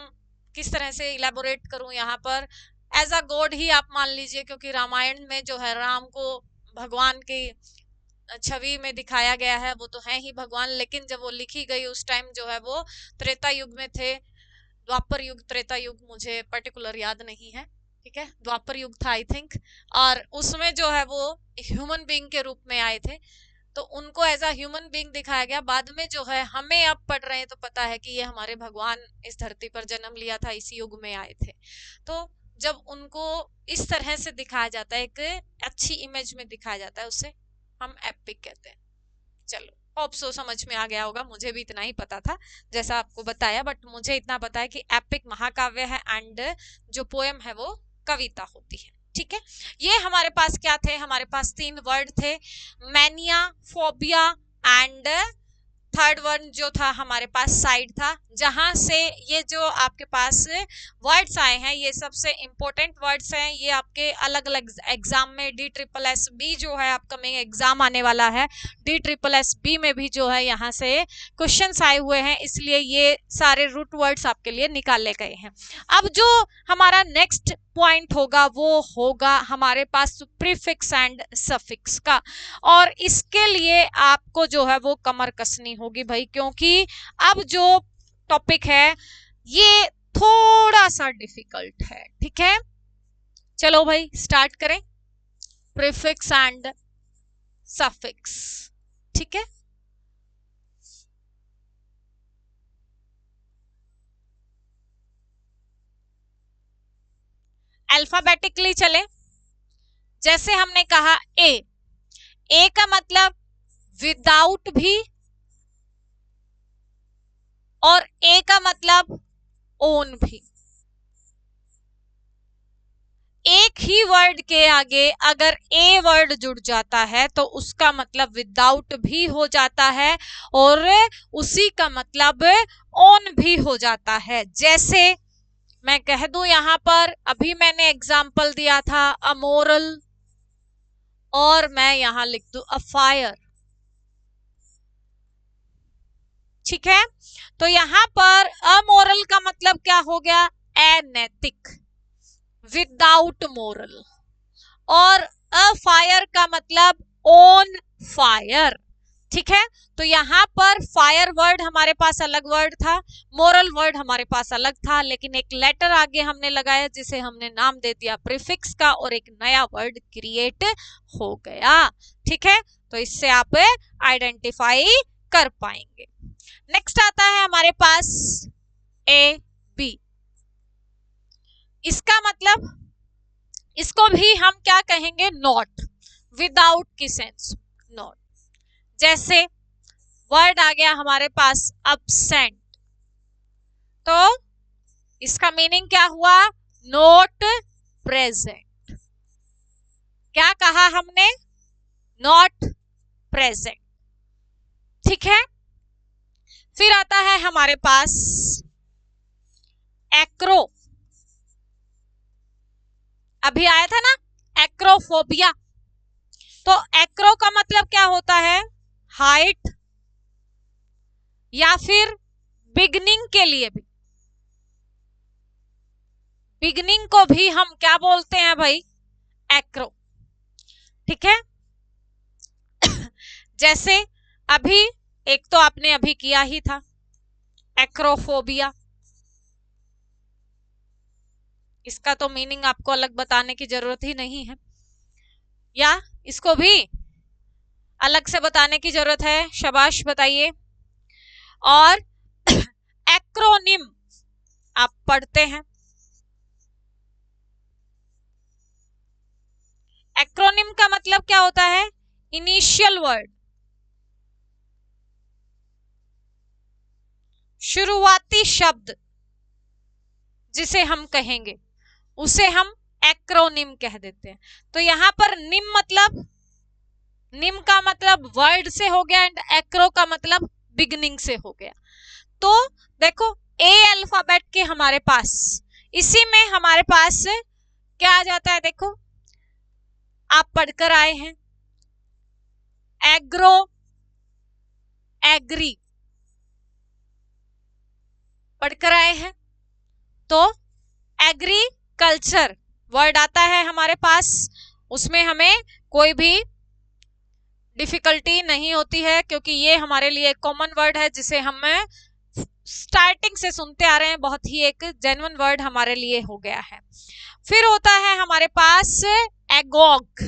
किस तरह से इलेबोरेट करूं यहाँ पर, एज अ गॉड ही आप मान लीजिए, क्योंकि रामायण में जो है राम को भगवान की छवि में दिखाया गया है, वो तो है ही भगवान, लेकिन जब वो लिखी गई उस टाइम जो है वो त्रेता युग में थे, द्वापर युग त्रेता युग मुझे पर्टिकुलर याद नहीं है, ठीक है, द्वापर युग था आई थिंक, और उसमें जो है वो ह्यूमन बीइंग के रूप में आए थे, तो उनको एज अ ह्यूमन बीइंग दिखाया गया। बाद में जो है हमें अब पढ़ रहे हैं तो पता है कि ये हमारे भगवान इस धरती पर जन्म लिया था, इसी युग में आए थे। तो जब उनको इस तरह से दिखाया जाता है, एक अच्छी इमेज में दिखाया जाता है, उसे हम एपिक कहते हैं, चलो होप सो समझ में आ गया होगा, मुझे भी इतना ही पता था जैसा आपको बताया, बट मुझे इतना पता है कि एपिक महाकाव्य है एंड जो पोएम है वो कविता होती है। ठीक है, ये हमारे पास क्या थे, हमारे पास 3 वर्ड थे, mania, phobia and third word जो था हमारे पास साइड था। जहां से ये जो आपके पास वर्ड्स आए हैं ये सबसे इंपॉर्टेंट वर्ड्स हैं, ये आपके अलग अलग एग्जाम में DSSB जो है अपकमिंग एग्जाम आने वाला है, DSSB में भी जो है यहाँ से क्वेश्चंस आए हुए हैं, इसलिए ये सारे रूट वर्ड्स आपके लिए निकाले गए हैं। अब जो हमारा नेक्स्ट पॉइंट होगा वो होगा हमारे पास प्रीफिक्स एंड सफिक्स का, और इसके लिए आपको जो है वो कमर कसनी होगी भाई, क्योंकि अब जो टॉपिक है ये थोड़ा सा डिफिकल्ट है। ठीक है, चलो भाई स्टार्ट करें, प्रीफिक्स एंड सफिक्स। ठीक है, अल्फाबेटिकली चले। जैसे हमने कहा ए का मतलब विदाउट भी, और ए का मतलब ओन भी। एक ही वर्ड के आगे अगर ए वर्ड जुड़ जाता है तो उसका मतलब विदाउट भी हो जाता है और उसी का मतलब ओन भी हो जाता है। जैसे मैं कह दूं यहां पर, अभी मैंने एग्जाम्पल दिया था अमोरल, और मैं यहां लिख दूं अ फायर। ठीक है, तो यहां पर अमोरल का मतलब क्या हो गया, अनैतिक, विदाउट मोरल, और अ फायर का मतलब ऑन फायर। ठीक है, तो यहां पर फायर वर्ड हमारे पास अलग वर्ड था, मोरल वर्ड हमारे पास अलग था, लेकिन एक लेटर आगे हमने लगाया जिसे हमने नाम दे दिया प्रीफिक्स का, और एक नया वर्ड क्रिएट हो गया। ठीक है, तो इससे आप आइडेंटिफाई कर पाएंगे। नेक्स्ट आता है हमारे पास ए बी। इसका मतलब, इसको भी हम क्या कहेंगे, नॉट, विदाउट की सेंस नॉट। जैसे वर्ड आ गया हमारे पास absent, तो इसका मीनिंग क्या हुआ, नॉट प्रेजेंट। क्या कहा हमने, नॉट प्रेजेंट। ठीक है, फिर आता है हमारे पास एक्रो। अभी आया था ना एक्रोफोबिया, तो एक्रो का मतलब क्या होता है, हाइट, या फिर बिगनिंग के लिए भी, बिगनिंग को भी हम क्या बोलते हैं भाई, एक्रो। ठीक है, जैसे अभी एक तो आपने अभी किया ही था एक्रोफोबिया, इसका तो मीनिंग आपको अलग बताने की जरूरत ही नहीं है, या इसको भी अलग से बताने की जरूरत है, शाबाश बताइए। और एक्रोनिम आप पढ़ते हैं, एक्रोनिम का मतलब क्या होता है, इनिशियल वर्ड, शुरुआती शब्द जिसे हम कहेंगे उसे हम एक्रोनिम कह देते हैं। तो यहां पर निम मतलब, निम का मतलब वर्ड से हो गया एंड एक्रो का मतलब बिगनिंग से हो गया। तो देखो ए अल्फाबेट के हमारे पास, इसी में हमारे पास क्या आ जाता है, देखो आप पढ़कर आए हैं एग्रो, एग्री पढ़कर आए हैं, तो एग्रीकल्चर वर्ड आता है हमारे पास, उसमें हमें कोई भी डिफिकल्टी नहीं होती है क्योंकि ये हमारे लिए कॉमन वर्ड है जिसे हम स्टार्टिंग से सुनते आ रहे हैं, बहुत ही एक जेन्युइन वर्ड हमारे लिए हो गया है। फिर होता है हमारे पास एगोग,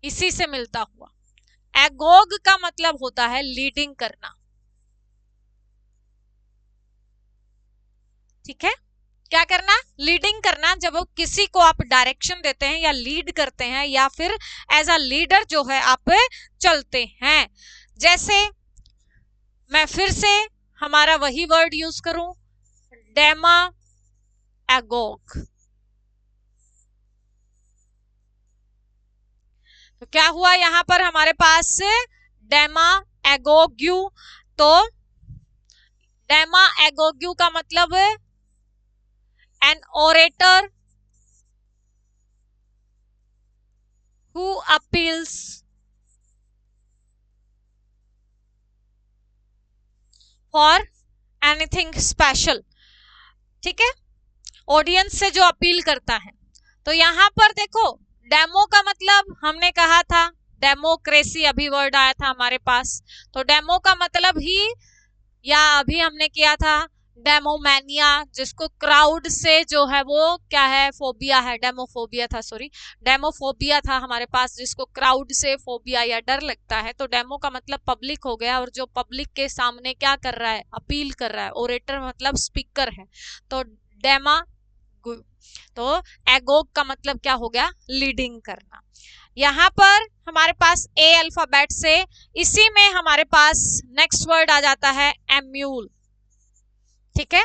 इसी से मिलता हुआ, एगोग का मतलब होता है लीडिंग करना। ठीक है, क्या करना, लीडिंग करना। जब किसी को आप डायरेक्शन देते हैं या लीड करते हैं या फिर एज अ लीडर जो है आप चलते हैं। जैसे मैं फिर से हमारा वही वर्ड यूज करूं, डेमागोग। तो क्या हुआ यहां पर हमारे पास डेमागोग्यू। तो डेमागोग्यू का मतलब an orator who appeals for anything special। ठीक है, ऑडियंस से जो अपील करता है। तो यहां पर देखो डेमो का मतलब हमने कहा था डेमोक्रेसी, अभी वर्ड आया था हमारे पास। तो डेमो का मतलब ही, या अभी हमने किया था डेमोमैनिया, जिसको क्राउड से जो है वो क्या है, फोबिया है, डेमोफोबिया था, सॉरी डेमोफोबिया था हमारे पास, जिसको क्राउड से फोबिया या डर लगता है। तो डेमो का मतलब पब्लिक हो गया, और जो पब्लिक के सामने क्या कर रहा है, अपील कर रहा है। ओरेटर मतलब स्पीकर है। तो डेमा, तो एगोग का मतलब क्या हो गया, लीडिंग करना। यहां पर हमारे पास ए अल्फाबेट से, इसी में हमारे पास नेक्स्ट वर्ड आ जाता है एम्यूल। ठीक है,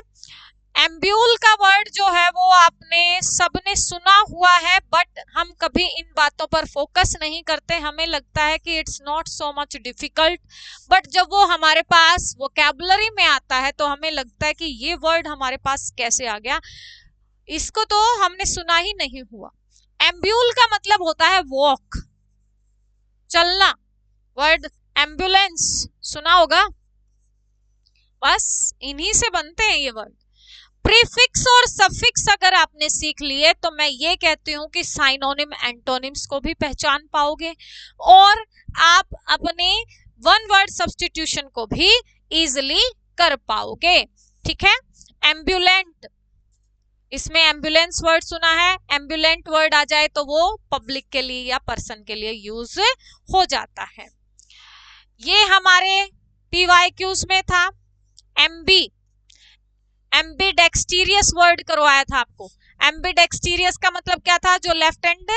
एम्ब्यूल का वर्ड जो है वो आपने सबने सुना हुआ है, बट हम कभी इन बातों पर फोकस नहीं करते। हमें लगता है कि it's not so much difficult, but जब वो हमारे पास वोकैबुलरी में आता है तो हमें लगता है कि ये वर्ड हमारे पास कैसे आ गया, इसको तो हमने सुना ही नहीं हुआ। एम्ब्यूल का मतलब होता है वॉक, चलना। वर्ड एम्बुलेंस सुना होगा, बस इन्हीं से बनते हैं ये वर्ड। प्रीफिक्स और सफिक्स अगर आपने सीख लिए तो मैं ये कहती हूं कि साइनोनिम एंटोनिम्स को भी पहचान पाओगे, और आप अपने वन वर्ड सब्स्टिट्यूशन को भी इजीली कर पाओगे। ठीक है, एम्बुलेंट, इसमें एम्बुलेंस वर्ड सुना है, एम्बुलेंट वर्ड आ जाए तो वो पब्लिक के लिए या पर्सन के लिए यूज हो जाता है। ये हमारे पीवाईक्यूज में था। एम्बी, एम्बीडेक्सटीरियस वर्ड करवाया था आपको। एम्बीडेक्सटीरियस का मतलब क्या था, जो लेफ्ट एंड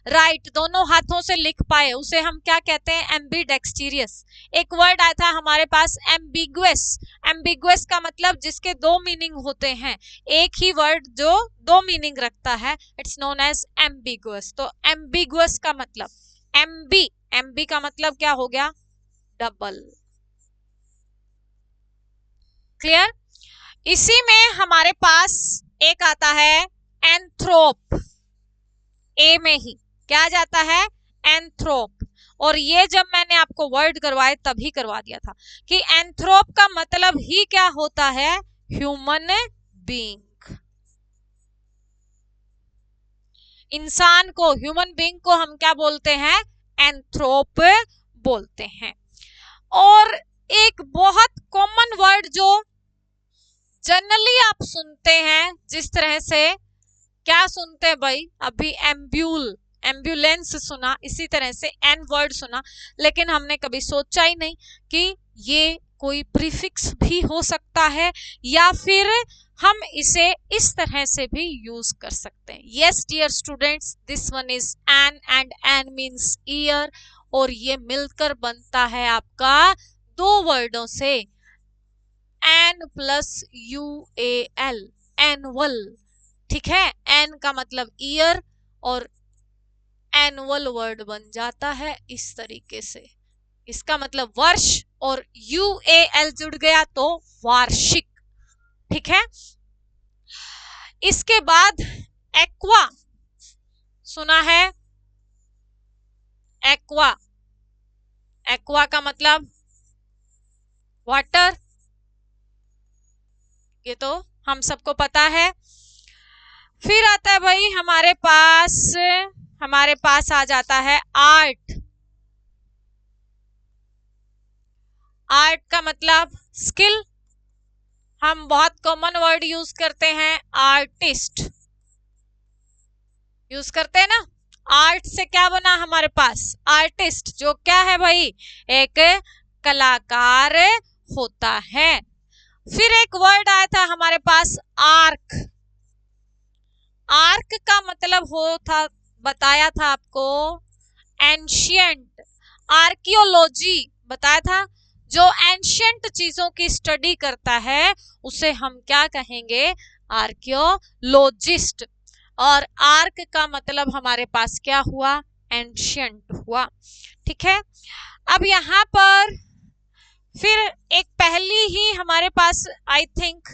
राइट दोनों हाथों से लिख पाए उसे हम क्या कहते हैं, एम्बीडेक्सटीरियस। एक वर्ड आया था हमारे पास एम्बिगुअस। एम्बिगुअस का मतलब जिसके दो मीनिंग होते हैं, एक ही वर्ड जो दो मीनिंग रखता है, इट्स नोन एज एम्बिगुअस। तो एम्बिगुअस का मतलब एम्बी, एम्बी का मतलब क्या हो गया, डबल। क्लियर। इसी में हमारे पास एक आता है एंथ्रोप, ए में ही क्या आ जाता है, एंथ्रोप। और ये जब मैंने आपको वर्ड करवाए तभी करवा दिया था कि एंथ्रोप का मतलब ही क्या होता है, ह्यूमन बीइंग। इंसान को, ह्यूमन बीइंग को हम क्या बोलते हैं, एंथ्रोप बोलते हैं। और एक बहुत कॉमन वर्ड जो जनरली आप सुनते हैं, जिस तरह से क्या सुनते हैं भाई, अभी एम्ब्यूल, एम्बुलेंस सुना, इसी तरह से एन वर्ड सुना, लेकिन हमने कभी सोचा ही नहीं कि ये कोई प्रीफिक्स भी हो सकता है, या फिर हम इसे इस तरह से भी यूज कर सकते हैं। Yes dear students, this one is ann, and ann means year, और ये मिलकर बनता है आपका दो वर्डों से, ann plus U A L, annual. ठीक है, एन का मतलब ईयर और एनुअल वर्ड बन जाता है इस तरीके से, इसका मतलब वर्ष, और यू ए एल जुड़ गया तो वार्षिक। ठीक है, इसके बाद एक्वा सुना है, एक्वा, एक्वा का मतलब वाटर, ये तो हम सबको पता है। फिर आता है भाई हमारे पास आ जाता है आर्ट। आर्ट का मतलब स्किल, हम बहुत कॉमन वर्ड यूज करते हैं, आर्टिस्ट यूज करते हैं ना। आर्ट से क्या बना हमारे पास, आर्टिस्ट, जो क्या है भाई, एक कलाकार होता है। फिर एक वर्ड आया था हमारे पास आर्क, आर्क का मतलब बताया था आपको एंशियंट। आर्कियोलॉजी बताया था, जो एंशियंट चीजों की स्टडी करता है उसे हम क्या कहेंगे, आर्कियोलॉजिस्ट। और आर्क का मतलब हमारे पास क्या हुआ, एंशियंट हुआ। ठीक है, अब यहां पर फिर एक पहली ही हमारे पास आई थिंक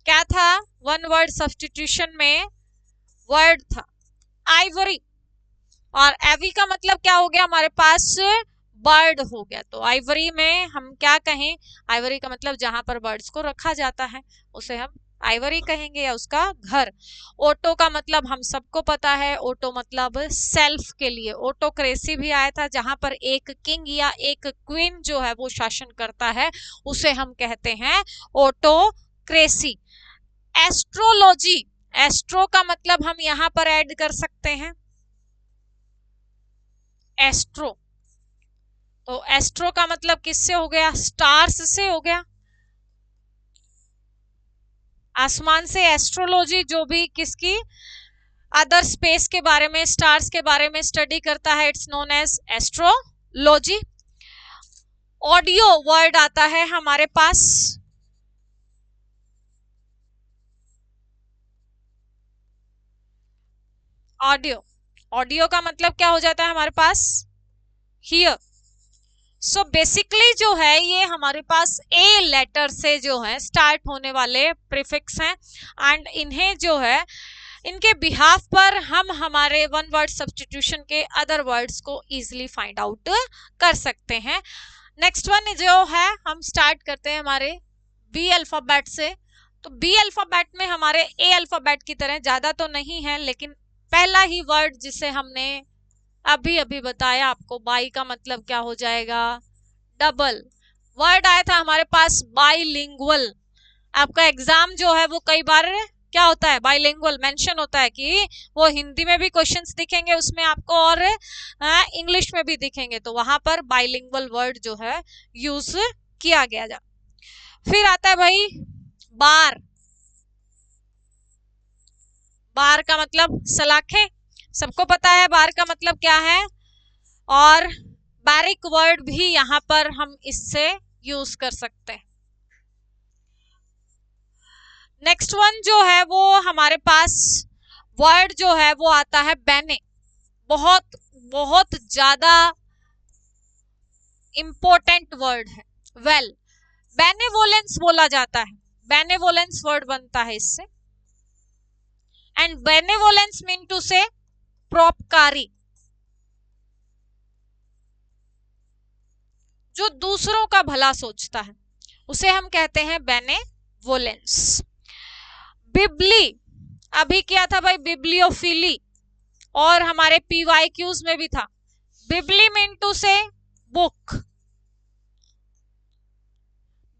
क्या था, वन वर्ड सब्स्टिट्यूशन में वर्ड था आइवरी, और एवी का मतलब क्या हो गया हमारे पास, बर्ड हो गया। तो आइवरी में हम क्या कहें, आइवरी का मतलब जहां पर बर्ड्स को रखा जाता है उसे हम आइवरी कहेंगे, या उसका घर। ओटो का मतलब हम सबको पता है, ओटो मतलब सेल्फ के लिए। ओटोक्रेसी भी आया था, जहां पर एक किंग या एक क्वीन जो है वो शासन करता है, उसे हम कहते हैं ओटोक्रेसी। एस्ट्रोलॉजी, एस्ट्रो का मतलब हम यहां पर ऐड कर सकते हैं एस्ट्रो। तो एस्ट्रो का मतलब किससे हो गया, स्टार्स से हो गया, आसमान से। एस्ट्रोलॉजी जो भी किसकी, अदर स्पेस के बारे में, स्टार्स के बारे में स्टडी करता है, it's known as astrology. Audio word आता है हमारे पास, ऑडियो। ऑडियो का मतलब क्या हो जाता है हमारे पास, हियर। सो बेसिकली जो है ये हमारे पास ए लेटर से जो है स्टार्ट होने वाले प्रीफिक्स हैं, एंड इन्हें जो है इनके बिहाफ पर हम हमारे वन वर्ड सब्स्टिट्यूशन के अदर वर्ड्स को इजीली फाइंड आउट कर सकते हैं। नेक्स्ट वन जो है हम स्टार्ट करते हैं हमारे बी अल्फाबेट से। तो बी अल्फाबेट में हमारे ए अल्फाबेट की तरह ज्यादा तो नहीं है, लेकिन पहला ही वर्ड जिसे हमने अभी अभी बताया आपको, बाई का मतलब क्या हो जाएगा, डबल। वर्ड आया था हमारे पास बाइलिंगुअल। आपका एग्जाम जो है वो कई बार क्या होता है, बाइलिंगुअल मेंशन होता है कि वो हिंदी में भी क्वेश्चंस दिखेंगे उसमें आपको, और इंग्लिश में भी दिखेंगे, तो वहां पर बाइलिंगुअल वर्ड जो है यूज किया गया जा। फिर आता है भाई बार। बार का मतलब सलाखें, सबको पता है बार का मतलब क्या है, और बारिक वर्ड भी यहां पर हम इससे यूज कर सकते हैं। नेक्स्ट वन जो है वो हमारे पास वर्ड जो है वो आता है बैने। बहुत बहुत ज्यादा इंपॉर्टेंट वर्ड है। वेल, बेनेवोलेंस बोला जाता है, बेनेवोलेंस वर्ड बनता है इससे, एंड बेनेवोलेंस मीन टू से परोपकारी, जो दूसरों का भला सोचता है उसे हम कहते हैं बेनेवोलेंस। बिबली, अभी क्या था भाई, बिब्लियोफिली, और हमारे पीवाईक्यूज में भी था। बिबली मीन टू से बुक,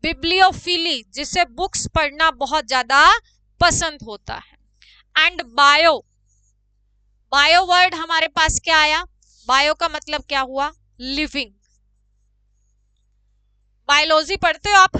बिब्लियोफिली जिसे बुक्स पढ़ना बहुत ज्यादा पसंद होता है। एंड बायो, बायो वर्ड हमारे पास क्या आया, बायो का मतलब क्या हुआ, लिविंग। बायोलॉजी पढ़ते हो आप,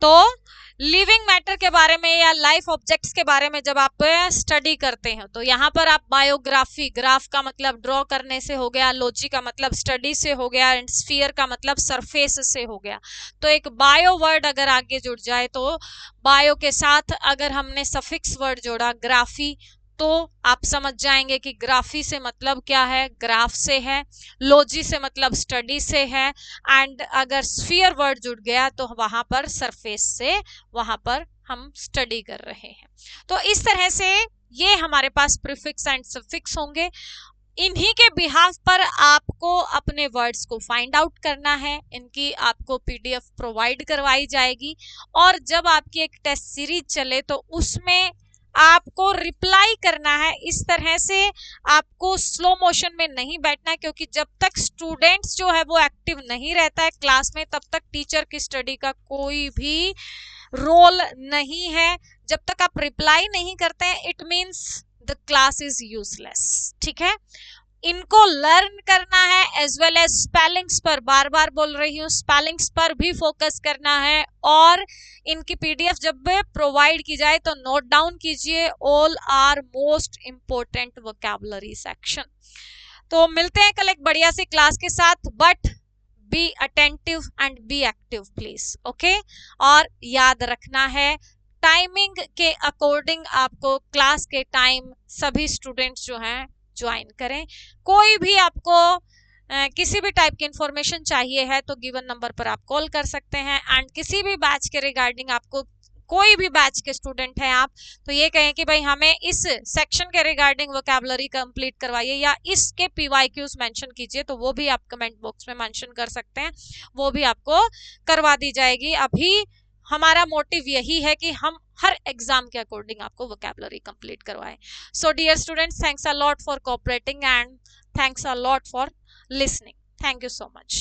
तो लिविंग मैटर के बारे में या लाइफ ऑब्जेक्ट्स के बारे में जब आप स्टडी करते हैं, तो यहाँ पर आप बायोग्राफी, ग्राफ का मतलब ड्रॉ करने से हो गया, लॉजी का मतलब स्टडी से हो गया, एंड स्फीयर का मतलब सरफेस से हो गया। तो एक बायो वर्ड अगर आगे जुड़ जाए, तो बायो के साथ अगर हमने सफिक्स वर्ड जोड़ा ग्राफी, तो आप समझ जाएंगे कि ग्राफी से मतलब क्या है, ग्राफ से है। लॉजी से मतलब स्टडी से है, एंड अगर स्फीयर वर्ड जुड़ गया तो वहां पर सरफेस से, वहां पर हम स्टडी कर रहे हैं। तो इस तरह से ये हमारे पास प्रीफिक्स एंड सफिक्स होंगे। इन्हीं के बिहाफ पर आपको अपने वर्ड्स को फाइंड आउट करना है, इनकी आपको पीडीएफ प्रोवाइड करवाई जाएगी, और जब आपकी एक टेस्ट सीरीज चले तो उसमें आपको रिप्लाई करना है। इस तरह से आपको स्लो मोशन में नहीं बैठना है, क्योंकि जब तक स्टूडेंट्स जो है वो एक्टिव नहीं रहता है क्लास में, तब तक टीचर की स्टडी का कोई भी रोल नहीं है। जब तक आप रिप्लाई नहीं करते हैं, it means the class is useless. ठीक है, इनको लर्न करना है, एज वेल एज स्पेलिंग्स पर, बार बार बोल रही हूँ, स्पेलिंग्स पर भी फोकस करना है। और इनकी पीडीएफ जब भी प्रोवाइड की जाए तो नोट डाउन कीजिए, all are most important vocabulary section. तो मिलते हैं कल एक बढ़िया सी क्लास के साथ, but be attentive and be active please, okay. और याद रखना है टाइमिंग के अकॉर्डिंग आपको क्लास के टाइम सभी स्टूडेंट्स जो हैं ज्वाइन करें। कोई भी आपको किसी भी टाइप की इंफॉर्मेशन चाहिए है तो गिवन नंबर पर आप कॉल कर सकते हैं। एंड किसी भी बैच के रिगार्डिंग आपको, कोई भी बैच के स्टूडेंट हैं आप, तो ये कहें कि भाई हमें इस सेक्शन के रिगार्डिंग वोकैबुलरी कंप्लीट करवाइए या इसके पीवाईक्यूज मेंशन कीजिए, तो वो भी आप कमेंट बॉक्स में मेंशन कर सकते हैं, वो भी आपको करवा दी जाएगी। अभी हमारा मोटिव यही है कि हम हर एग्जाम के अकॉर्डिंग आपको वोकैबुलरी कंप्लीट करवाएं। So dear students, thanks a lot for cooperating and thanks a lot for listening. Thank you so much.